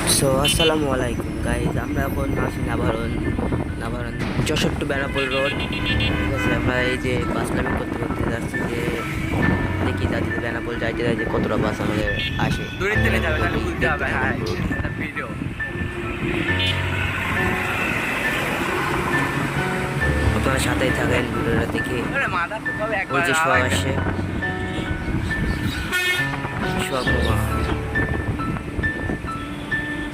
আসসালামু আলাইকুম গাইজ, আমরা এখন আছি নাভারণ যশোর টু বেনাপোল রোড। ঠিক আছে, আমরা এই যে বাস লাইন করতে করতে যাচ্ছি যে দেখি যাতে বেনাপোল যাইতে যাইতে কতটা বাস আমাদের আসে। দূরে চলে যাবে, তাহলে উল্টে হবে। হ্যাঁ, ভিডিও আপনারা সাথেই থাকেন, ভিডিওটা দেখে। মাথা তো হবে ওই একবার যে সোহাগ আসছে, সোহাগ মামা।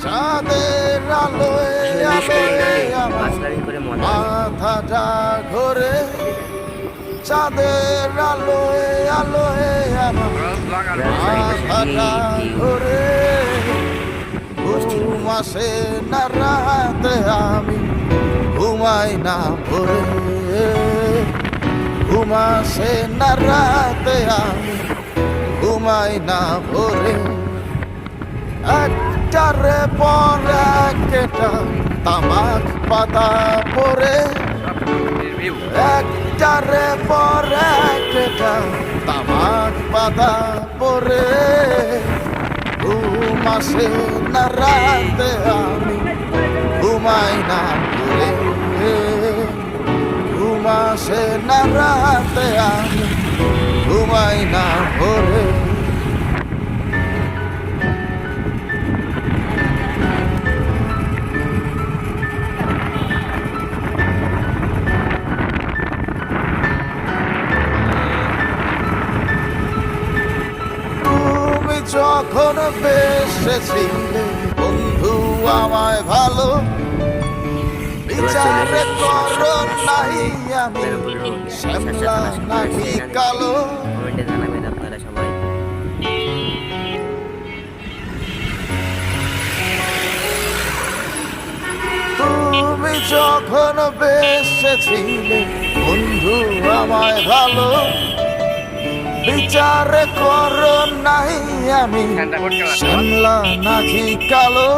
চাঁদের আলোয় আলোয় বাস গাড়ি করে মজা মাথাটা ঘোরে, চাঁদের আলোয় আলোয় আমার মাথাটা ঘোরে। ঘুম আসে না রাতে, আমি ঘুমাই না ভোরে। ঘুম আসে না রাতে, আমি ঘুমাই না ভোরে। একটারে পর একটা তামাক পাতা পরে, একটারে পর একটা তামাক পাতা পরে। ঘুম আসে না রাতে, আমি ঘুমাই না ভোরে। ঘুম আসে না রাতে, আমি ঘুমাই না ভোরে। যখন বেসেছিলে বন্ধু আমায় ভালো, বিচার করো নাই আমি শ্যামলা নাকি কালো। কমেন্টে জানাবেন আপনারা সবাই। তুমি যখন বেসেছিলে বন্ধু আমায় ভালো, বিচার করো নাই আমি শ্যামলা নাকি কালো।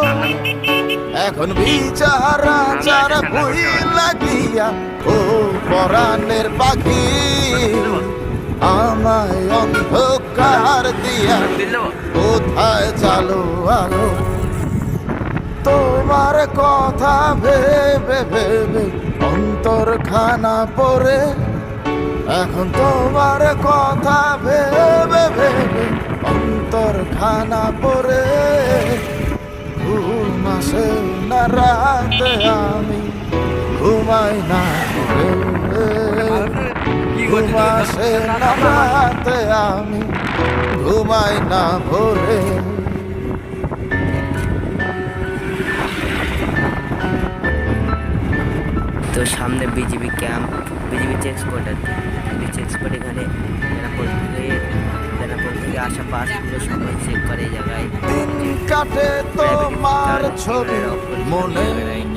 এখন বিচার আচার ভুই লাগিয়া ও পরাণের পাখি আমায় অন্ধকার দিয়া কোথায় চালো আলো। তোমার কথা ভেবে ভেবে অন্তর খানা পড়ে, এখন তোমার কথা ভেবে ভেবে অন্তর খানা পড়ে। ঘুম আসে না রাতে, আমি ঘুমাই না ভোরে। ঘুম আসে না রাতে, আমি ঘুমাই না ভোরে। তো সামনে BGB camp, BGB check spot আর কি। চেক স্পট এখানে বেনাপোল থেকে আসা বাসগুলো সবাই চেক করে এই জায়গায়। দিন কাটে তোমার ছবি মনে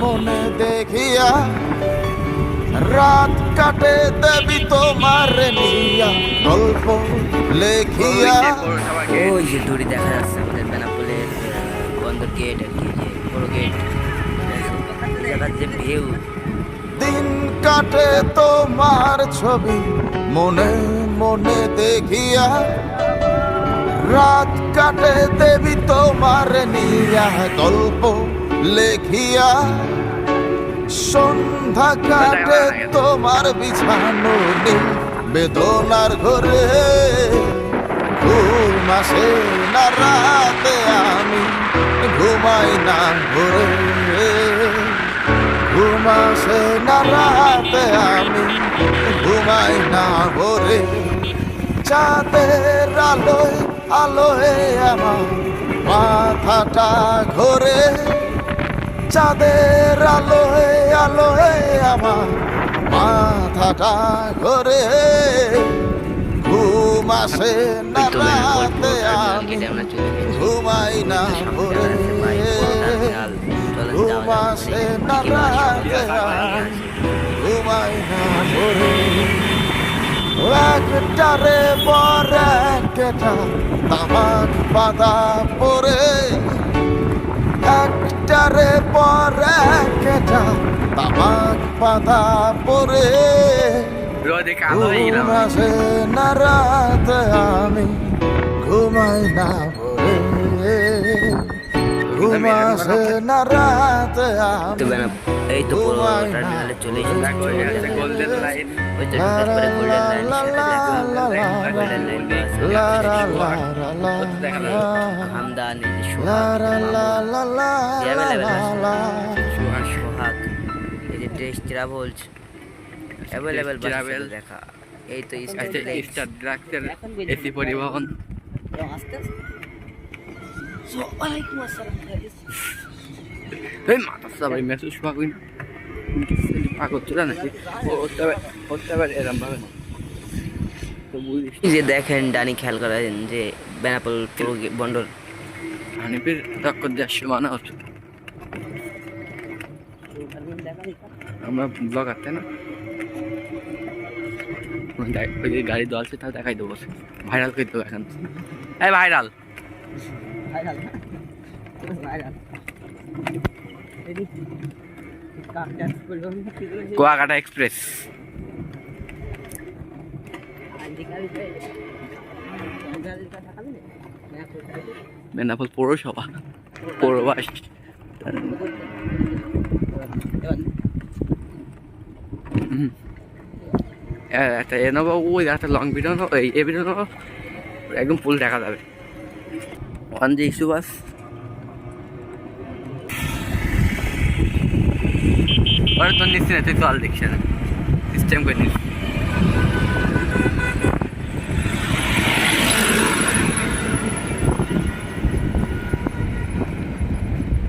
মনে দেখিয়া, রাত কাটে দেবী তোমার নিয়া গল্প লেখিয়া। ওই যে দূরে দেখা যাচ্ছে আমাদের বেনাপোলের বন্দর গেট আর কি, যে বড় গেট, জায়গার যে ভিউ। দিন কাটে তোমার ছবি মনে মনে দেখিয়া, রাত কাটে দেবী তোমার নিয়া গল্প লেখিয়া। সন্ধ্যা কাটে তোমার বিছানো নীল বেদনার ঘরে। ঘুম আসে না রাতে, আমি ঘুমাই না ভোরে। ঘুম আসে না রাতে, আমি ঘুমাই না ভোরে। চাঁদের আলোয় আলোয় আমার মাথাটা ঘোরে, চাঁদের আলোয় আলোয় আমার মাথাটা ঘোরে। ঘুম আসে না রাতে, আমি ঘুমাই না ভোরে। ঘুম আসে না রাতে, আমি ঘুমাই না ভোরে। একটারে পর একটা তামাক পাতা পরে, একটারে পর একটা তামাক পাতা পরে। ঘুম আসে না রাতে, আমি ঘুমাই না ভোরে। ঘুম আসে না রাতে তো আমি এই তো পুরো ঘুমাই না টার্মিনালে চলে দেখো এসেছি এটা হচ্ছে গোল্ডেন লাইন। ওই তো ঢোকার পরে গোল্ডেন লাইন সেটা দেখো গোল্ডেন লাইন বাস লা লা লা লা দেখা লা যাবে। হামদান এই যে লা সোহাগ লা লা লা অ্যাভেলেবেল লা লা সোহাগ সোহাগ এই যে test travels available bus travel. দেখা এই তো আচ্ছা, স্টার স্টার ড্রাগসের এসি পরিবহন। এই মাথা সবাই মেসেজ পাকুন পাগল ছিল নাকি হতে পারে এরম ভাবে না তো বুঝিস এই যে দেখেন ডানি খেয়াল করেন যে বেনাপোল পুরো বন্দর হানিফের টক্কর দেওয়ার সীমানা হচ্ছে। আমরা ব্লগ আসতে না ওই যে গাড়ি দলছে তাহলে দেখাই দেবো ভাইরাল করে দেবো এখন। এই ভাইরাল কুয়াকাটা এক্সপ্রেস। বেনাপোল পৌরসভা পৌরবাস একটা এ নেবো ওই একটা লং ভিডিও নেবো এ ভিডিও নেবো একদম ফুল দেখা যাবে। ওখান যে ইস্যু বাস ওরা তো নিচ্ছি না তুই চল দেখছি না সিস্টেম করে নিস।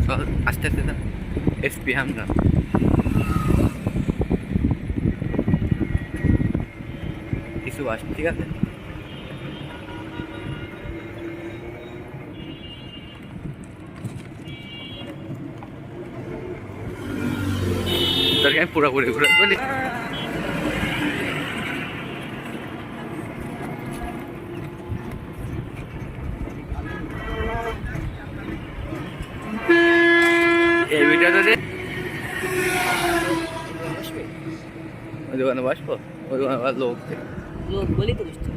চল আস্তে আস্তে এসপি আমরা কিছু বাস ঠিক আছে। তোর আমি পুরোপুরি ঘুরে বলি এই ভিডিওটা ওই দোকানে বসবো ওই দোকানে লোক লোক বলি তো বুঝতে